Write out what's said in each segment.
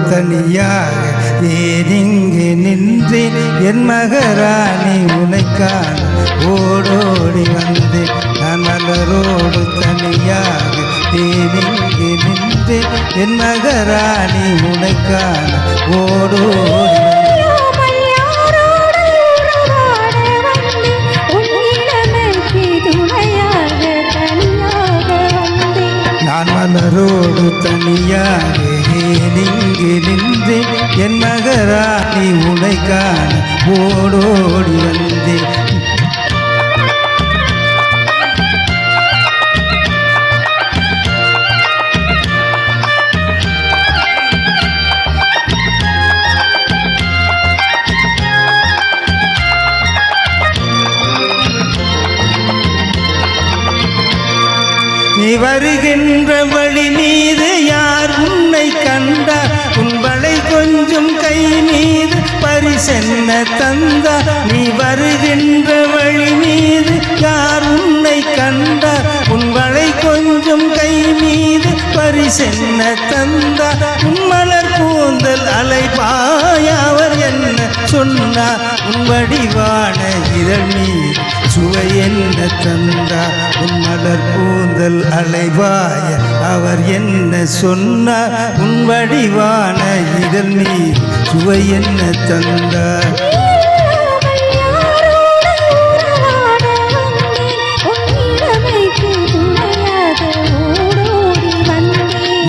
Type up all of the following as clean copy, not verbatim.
தனியாக ஏனிங்கு நின்றேன் என் மகராணி உனைக்கான ஓடோடி வந்தேன் நான் மலரோடு தனியாக ஏனிங்கு நின்றேன் என் மகராணி உனைக்கான ஓடோடி நான் மலரோடு தனியாக நீங்கி நின்று என் மகராணி உனைக்கான ஓடோடி வந்தேன் நீ வருகின்ற வழி மீது யார் உன்னை கண்டார் உன் வளை கொஞ்சம் கை மீது பரிசென்ன தந்தார் நீ வருகின்ற வழி மீது யார் உன்னை கண்டார் உன் வளை கொஞ்சம் கை மீது பரிசென்ன தந்தார் உன் மலர் கூந்தல் அலைபாய் அவர் என்ன சொன்னார் உன் வடிவான இதழ் மீது சுவை என்ன தந்தார் உன் மலர் கூந்தல் அலைவாய அவர் என்ன சொன்னார் உன் வடிவான இதழ் மீது சுவை என்ன தந்தார்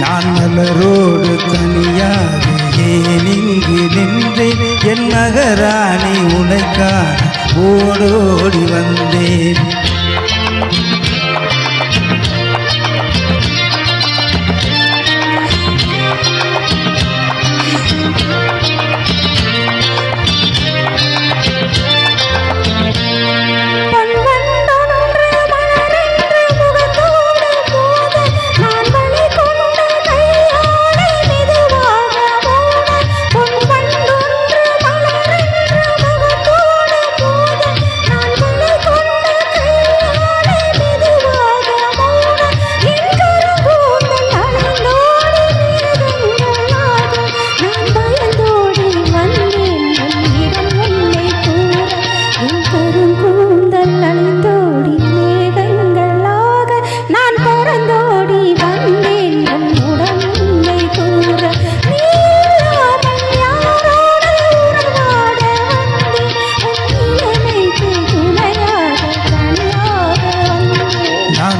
நான் மலரோடு தனியாக ஏனிங்கு நின்றேன் என் மகராணி உனைக்கான ஓடோடி வந்தேன்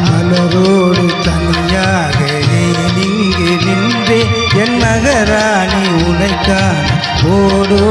மலரோடு தனியாக நீங்கி நின்றே என் மகராணி உனைக்கான ஓடோ